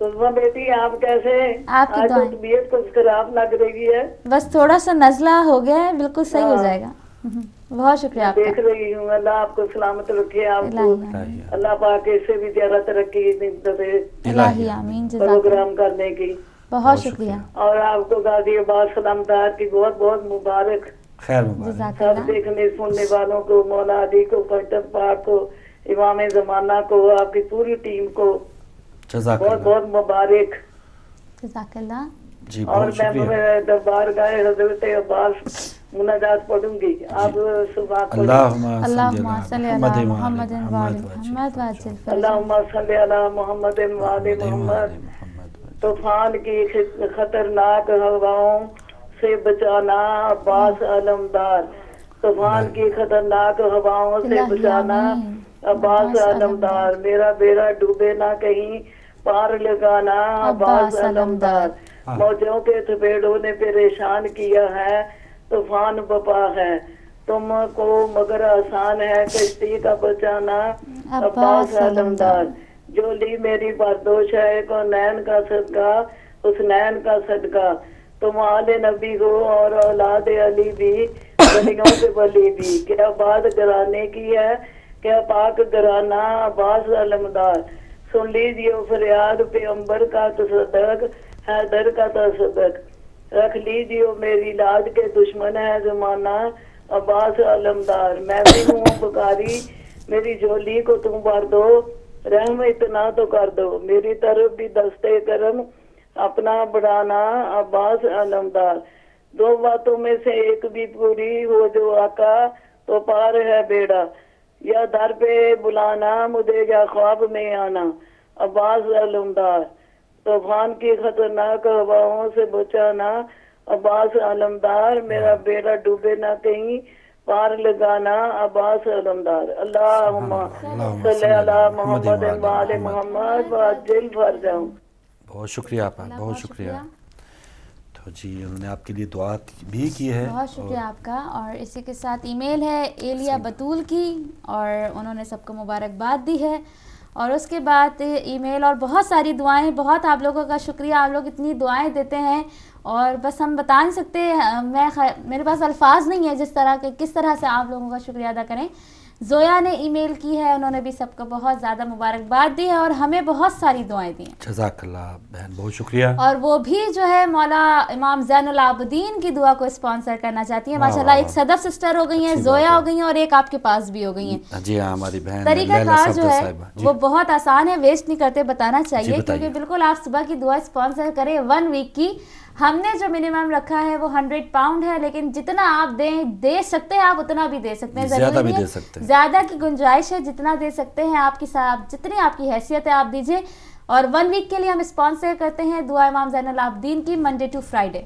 سلما بیٹی آپ کیسے ہیں؟ آپ کی دعائیں. طبیعت کچھ خراب لگ رہی ہے. بس تھوڑا سا نزلہ ہو گیا ہے, بالکل صحیح ہو جائے گا. بہت شکریہ آپ کا. دیکھ رہی ہوں, اللہ آپ کو سلامت رکھے, آپ کو اللہ پاک اس سے بھی زیادہ ترقی دے پروگرام کرنے کی. بہت شکریہ. اور آپ کو غازی عباس علمدار کی بہت بہت مبارک. سب دیکھنے سننے والوں کو, مولا علی کو, پنڈت پاک کو, امام زمانہ کو, آپ کی پوری ٹیم کو بہت بہت مبارک. جزاک اللہ. اور میں دربار گائے حضرت عباس مناجات پڑھوں گی. آپ صبح اللہم صلی علی محمد وآل محمد اللہم صلی علی محمد وآل محمد. طوفان کی خطرناک ہواؤں سے بچانا عباس علمدار. طوفان کی خطرناک ہواؤں سے بچانا عباس علمدار. میرا بیڑا ڈوبے نہ کہیں پار لگانا عباس علمدار. موجوں کے تھپیڑوں نے پریشان کیا ہے, طوفان بپا ہے تم کو مگر آسان ہے کشتی کا بچانا عباس علمدار. جو لی میری بردوش ہے کو نین کا صدقہ, حسنین کا صدقہ. تم آل نبی ہو اور اولاد علی بھی, گلیوں کے ولی بھی. کیا بات گرانے کی ہے, کیا پاک گرانا عباس علمدار. سن لیجیے فریاد پیغمبر کا تصدق, حیدر کا تصدق. رکھ لیجیے میری لاج کے دشمن ہے زمانہ عباس علمدار. میں بھی ہوں بکاری, میری جھولی کو تم بھر دو, رحم اتنا تو کر دو. میری طرف بھی دستے کرم اپنا بڑھانا عباس علمدار. دو باتوں میں سے ایک بھی پوری ہو جو آقا تو پار ہے بیڑا. یا در پہ بلانا مجھے یا خواب میں آنا عباس علمدار. طوفان کی خطرناک ہواؤں سے بچانا عباس علمدار. میرا بیڑا ڈوبے نہ کہیں پار لگانا عباس علمدار. اللہم صلی علی محمد وآل محمد وعجل فرجہم. بہت شکریہ آپ کا, بہت شکریہ. تو جی انہوں نے آپ کے لیے دعا بھی کی ہے. بہت شکریہ آپ کا. اور اسی کے ساتھ ای میل ہے ایلیا بطول کی, اور انہوں نے سب کو مبارکباد دی ہے. اور اس کے بعد ای میل اور بہت ساری دعائیں. بہت آپ لوگوں کا شکریہ, آپ لوگ اتنی دعائیں دیتے ہیں اور بس ہم بتا نہیں سکتے, میرے پاس الفاظ نہیں ہے جس طرح کہ کس طرح سے آپ لوگوں کا شکریہ ادا کریں. زویا نے ای میل کی ہے, انہوں نے بھی سب کو بہت زیادہ مبارکباد دی ہے اور ہمیں بہت ساری دعائیں دی ہیں. جزاک اللہ بہن, بہت شکریہ. اور وہ بھی جو ہے مولا امام زین العابدین کی دعا کو اسپانسر کرنا چاہتی ہیں. ماشاءاللہ ایک صدف سسٹر ہو گئی ہیں, زویا ہو گئی ہیں, اور ایک آپ کے پاس بھی ہو گئی ہیں. جی ہاں, ہماری بہن. طریقہ کار جو ہے وہ بہت آسان ہے, ویسٹ نہیں کرتے, بتانا چاہیے کیونکہ بالکل آپ صبح کی دعا اسپانسر کریں 1 ویک کی. ہم نے جو منیمم رکھا ہے وہ 100 پاؤنڈ ہے, لیکن جتنا آپ دے سکتے ہیں آپ اتنا بھی دے سکتے ہیں. زیادہ بھی دے سکتے ہیں, زیادہ کی گنجائش ہے, جتنا دے سکتے ہیں آپ کی جتنی آپ کی حیثیت ہے آپ دیجیے. اور 1 ویک کے لیے ہم اسپانسر کرتے ہیں دعا امام زین العابدین کی منڈے ٹو فرائیڈے.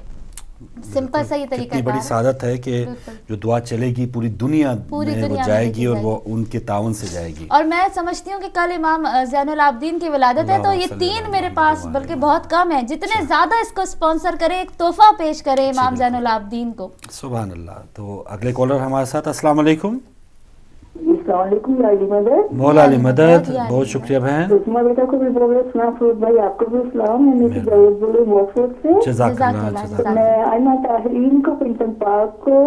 سمپل سا یہ طریقہ کتنی بڑی سعادت ہے کہ جو دعا چلے گی پوری دنیا میں وہ جائے گی, اور وہ ان کے تعاون سے جائے گی. اور میں سمجھتی ہوں کہ کل امام زین العابدین کی ولادت ہے, تو یہ 3 میرے پاس بلکہ بہت کم ہے. جتنے زیادہ اس کو اسپانسر کرے, ایک تحفہ پیش کرے امام زین العابدین کو. سبحان اللہ. تو اگلے کالر ہمارے ساتھ. السلام علیکم. السلام علیکم. مولا علی مدد. بہت شکریہ بہن. بیٹا کو بھی بولے بھائی, آپ کو بھی السلام. جزاک اللہ. میں آئمہ طاہرین کو, پنٹن پاک کو,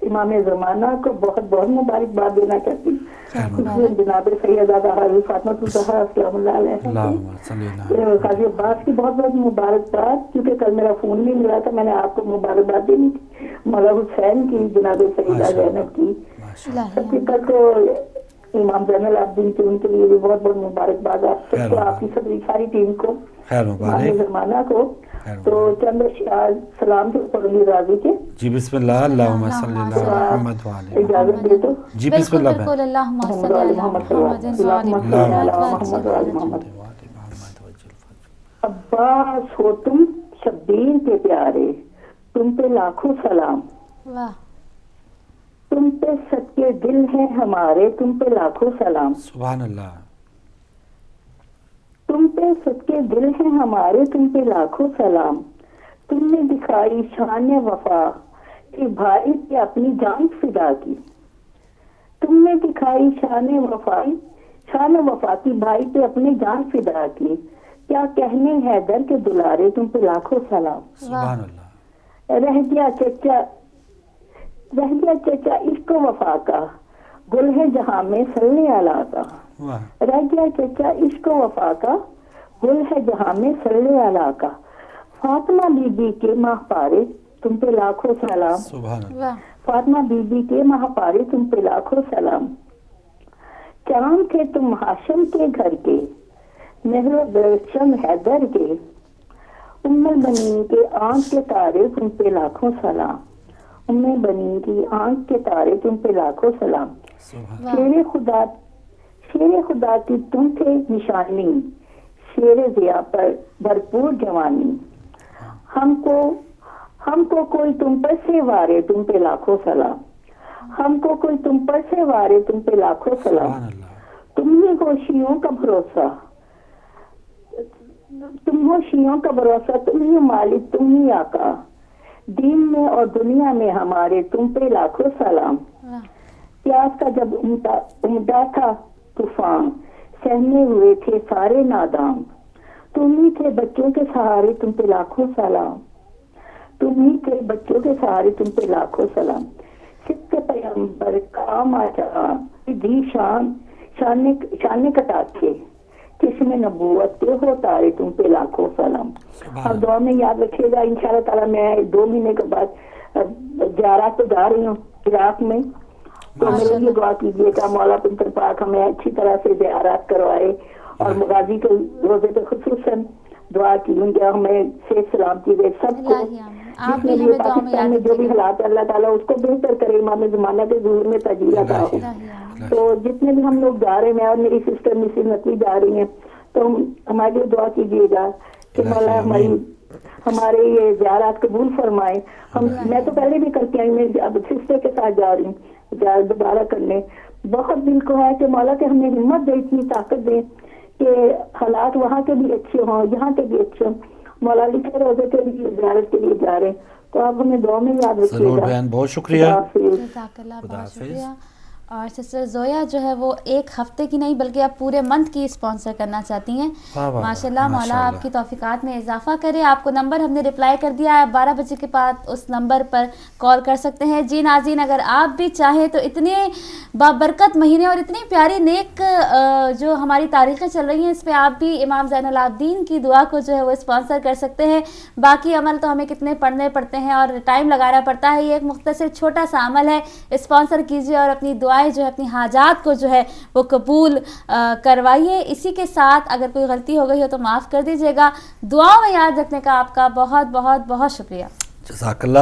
امام زمانہ کو بہت بہت مبارکباد دینا چاہتی ہوں. جناب سیدہ فاطمہ الزہرا السلام اللہ علیہ, قاضی عباس کی بہت بہت مبارکباد. کیونکہ کل میرا فون نہیں ملا تھا, میں نے آپ کو مبارکباد دینی تھی. مولا حسین کی, جناب سیدہ زینب کی, حقیقت کو امام زین العابدین کی, ان کے لیے بھی بہت بہت مبارکباد. آپ سب کو, آپ کی ساری ٹیم کو, امام زمانہ کو. تو چند سلام جو پڑھوں راضی کے. جی بسم اللہ. اللہم صلی علی محمد وعلی. اجازت دے دو. جی بسم اللہ. اللہم صلی علی محمد. عباس ہو تم شبیر کے پیارے, تم پہ لاکھوں سلام. تم پہ صدقے دل ہے ہمارے, تم پہ لاکھوں سلام. سبحان اللہ. تم پہ صدقے دل ہے ہمارے, تم پہ لاکھوں سلام. تم نے دکھائی شان وفا کہ بھائی پہ اپنی جان فدا کی. تم نے دکھائی شان وفا کی بھائی پہ اپنی جان فدا کی. کیا کہنے حیدر کے دلارے تم پہ لاکھوں سلام. سبحان اللہ. رہ گیا چچا عشق و وفا کا گل ہے جہاں میں صلی اللہ کا. رہ گیا چچا عشق و وفا کا گل ہے جہاں میں صلی اللہ کا. فاطمہ بی بی کے ماہ پارے تم پہ لاکھوں سلام. فاطمہ بی بی کے ماہ پارے تم پہ لاکھوں سلام. چاند تھے تم ہاشم کے گھر کے مہر و درشم حیدر کے. ام البنین کے آنکھ کے تارے تم پہ لاکھوں سلام. ام البنین کی آنکھ کے تارے تم پہ لاکھوں سلام. شیر خدا کی تم تھے نشانی شیر ضیا پر بھرپور جوانی. ہم کو کوئی تم پر سے وارے تم پہ لاکھوں سلام. ہم کو کوئی تم پر سے وارے تم پہ لاکھوں سلام. تم ہی ہو شیعوں کا بھروسہ تم ہو شیعوں کا بھروسہ تم ہی مالک تم ہی آقا. دین میں اور دنیا میں ہمارے تم پہ لاکھوں سلام. پیاس کا جب امدا تھا طوفان سہنے ہوئے تھے سارے نادام. تم ہی تھے بچوں کے سہارے تم پہ لاکھوں سلام. تم ہی تھے بچوں کے سہارے تم پہ لاکھوں سلام. سکھ پیغمبر کام آجان دی شان کٹا کے چشم نبوت کے ہو تارے تم پہ لاکھوں سلام. اب دعا میں یاد رکھیے گا انشاءاللہ تعالیٰ میں 2 مہینے کے بعد زیارات پہ جا رہی ہوں عراق میں, تو میرے لیے دعا کیجیے گا مولا پنتر پاک ہمیں اچھی طرح سے زیارات کروائے. اور مغازی کے روزے پہ خصوصاً دعا کیجیے ہمیں صحت سلامتی دے سب کو. جس میں بھی پاکستان میں جو بھی حالات اللہ تعالیٰ اس کو بہتر کرے, امام زمانہ کے ظہور میں تجلیل عطا ہو. تو جتنے بھی ہم لوگ جا رہے ہیں اور میری سسٹر مسز نقوی جا رہی ہیں تو ہمارے لیے دعا کیجیے گا کہ مولا ہمارے یہ زیارات قبول فرمائے. میں تو پہلے بھی کرتی آئی, میں اب سسٹر کے ساتھ جا رہی ہوں دوبارہ کرنے. بہت دل کو ہے کہ مولا کہ ہمیں ہمت دے, اتنی طاقت دے کہ حالات وہاں کے بھی اچھے ہوں یہاں کے بھی اچھے ہوں. مولا علی کے روزے کے لیے زیارت کے لیے جا رہے ہیں تو آپ ہمیں دعا میں یاد رکھیے گا. بہت شکریہ. اور سسٹر زویا جو ہے وہ 1 ہفتے کی نہیں بلکہ اب پورے منتھ کی اسپانسر کرنا چاہتی ہیں. ماشاءاللہ مولا آپ کی توفیقات میں اضافہ کرے. آپ کو نمبر ہم نے رپلائی کر دیا ہے, 12 بجے کے بعد اس نمبر پر کال کر سکتے ہیں. جی ناظرین, اگر آپ بھی چاہیں تو اتنے بابرکت مہینے اور اتنی پیاری نیک جو ہماری تاریخیں چل رہی ہیں اس پہ آپ بھی امام زین العابدین کی دعا کو جو ہے وہ اسپانسر کر سکتے ہیں. باقی عمل تو ہمیں کتنے پڑھنے پڑتے ہیں اور ٹائم لگانا پڑتا ہے. یہ ایک مختصر چھوٹا سا عمل ہے, اسپانسر کیجیے اور اپنی دعائیں جو ہے اپنی حاجات کو جو ہے وہ قبول کروائیے. اسی کے ساتھ اگر کوئی غلطی ہو گئی ہو تو معاف کر دیجیے گا. دعاؤں میں یاد رکھنے کا آپ کا بہت بہت بہت شکریہ. جزاک اللہ.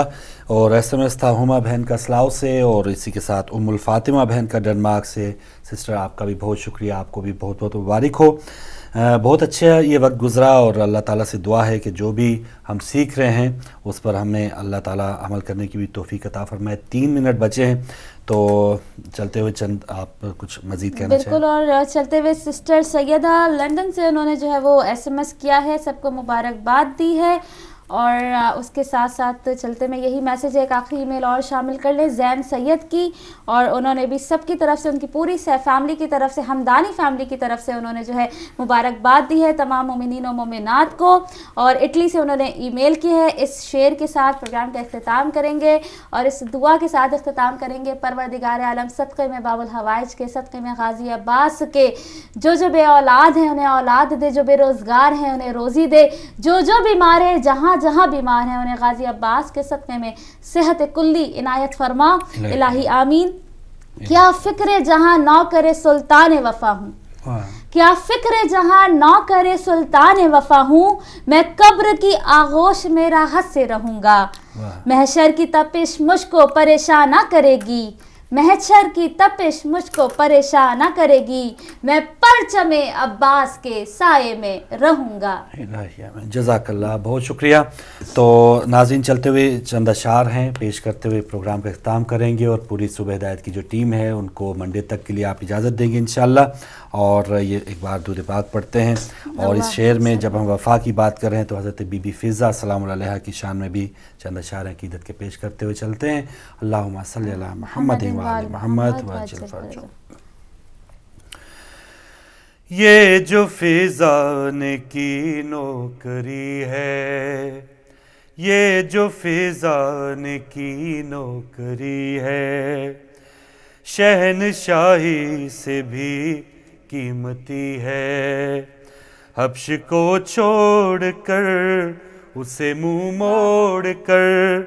اور SMS تھا ہما بہن کا اسلاؤ سے, اور اسی کے ساتھ ام الفاطمہ بہن کا ڈنمارک سے. سسٹر آپ کا بھی بہت شکریہ, آپ کو بھی بہت بہت مبارک ہو. بہت اچھا یہ وقت گزرا اور اللہ تعالیٰ سے دعا ہے کہ جو بھی ہم سیکھ رہے ہیں اس پر ہمیں اللہ تعالیٰ عمل کرنے کی بھی توفیق عطا فرمائے. 3 منٹ بچے ہیں تو چلتے ہوئے چند آپ کچھ مزید کہنا چاہیں؟ بالکل. اور چلتے ہوئے سسٹر سیدہ لندن سے انہوں نے جو ہے وہ SMS کیا ہے, سب کو مبارکباد دی ہے. اور اس کے ساتھ ساتھ چلتے میں یہی میسیج ہے, ایک آخری ای میل اور شامل کر لیں زین سید کی, اور انہوں نے بھی سب کی طرف سے, ان کی پوری فیملی کی طرف سے, ہمدانی فیملی کی طرف سے انہوں نے جو ہے مبارکباد دی ہے تمام مومنین و مومنات کو. اور اٹلی سے انہوں نے ای میل کی ہے. اس شعر کے ساتھ پروگرام کا اختتام کریں گے اور اس دعا کے ساتھ اختتام کریں گے. پروردگار عالم صدقے میں باب الحوائج کے, صدقے میں غازی عباس کے, جو بے اولاد ہیں انہیں اولاد دے, جو بے روزگار ہیں انہیں روزی دے, جو بیمار ہے جہاں بیمار ہیں انہیں غازی عباس کے صدقے میں صحت کلی عنایت فرما. الہی آمین. کیا فکر جہاں نوکر سلطان وفا ہوں, کیا فکر جہاں نوکر سلطان وفا ہوں, میں قبر کی آغوش میں راحت سے رہوں گا. محشر کی تپش مجھ کو پریشان نہ کرے گی, محشر کی تپش مجھ کو پریشان نہ کرے گی, میں پرچم عباس کے سائے میں رہوں گا. جزاک اللہ, بہت شکریہ. تو ناظرین چلتے ہوئے چند اشعار ہیں پیش کرتے ہوئے پروگرام کا اختتام کریں گے, اور پوری صبح ہدایت کی جو ٹیم ہے ان کو منڈے تک کے لیے آپ اجازت دیں گے انشاءاللہ. اور یہ ایک بار درود پاک پڑھتے ہیں. اور اس شعر میں جب ہم وفا کی بات کر رہے ہیں تو حضرت بی بی فضہ سلام اللہ علیہا کی شان میں بھی چند اشعار عقیدت کے پیش کرتے ہوئے چلتے ہیں. اللہم صلی علی محمد وآل محمد وعجل فرجہ. یہ جو فضا نے کی نوکری ہے، یہ جو فضا نے کی نوکری ہے، شہنشاہی سے بھی قیمتی ہے، حبش کو چھوڑ کر اسے منہ موڑ کر،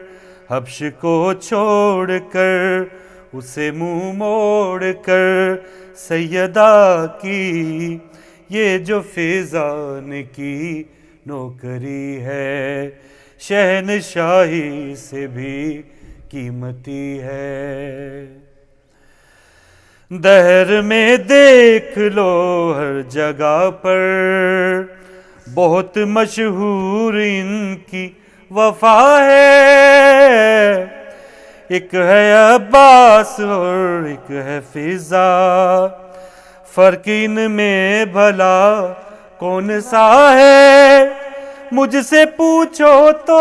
حبش کو چھوڑ کر اسے منہ موڑ کر، سیدہ کی یہ جو فضا نے کی نوکری ہے، شہنشاہی سے بھی قیمتی ہے۔ دہر میں دیکھ لو ہر جگہ پر بہت مشہور ان کی وفا ہے، ایک ہے عباس اور ایک ہے فضا، فرق ان میں بھلا کون سا ہے، مجھ سے پوچھو تو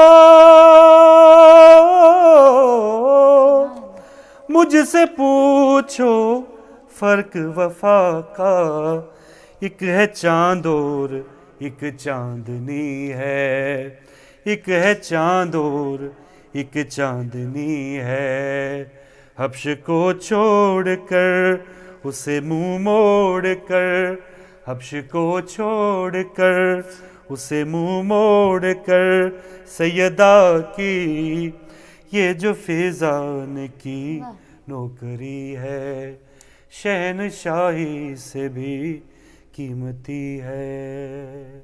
مجھ سے پوچھو فرق وفا کا، ایک ہے چاند اور ایک چاندنی ہے، ایک ہے چاند اور ایک چاندنی ہے، حبش کو چھوڑ کر اسے منہ موڑ کر، حبش کو چھوڑ کر اسے منہ موڑ کر، سیدہ کی یہ جو فضا نے کی نوکری ہے، شہنشاہی سے بھی قیمتی ہے۔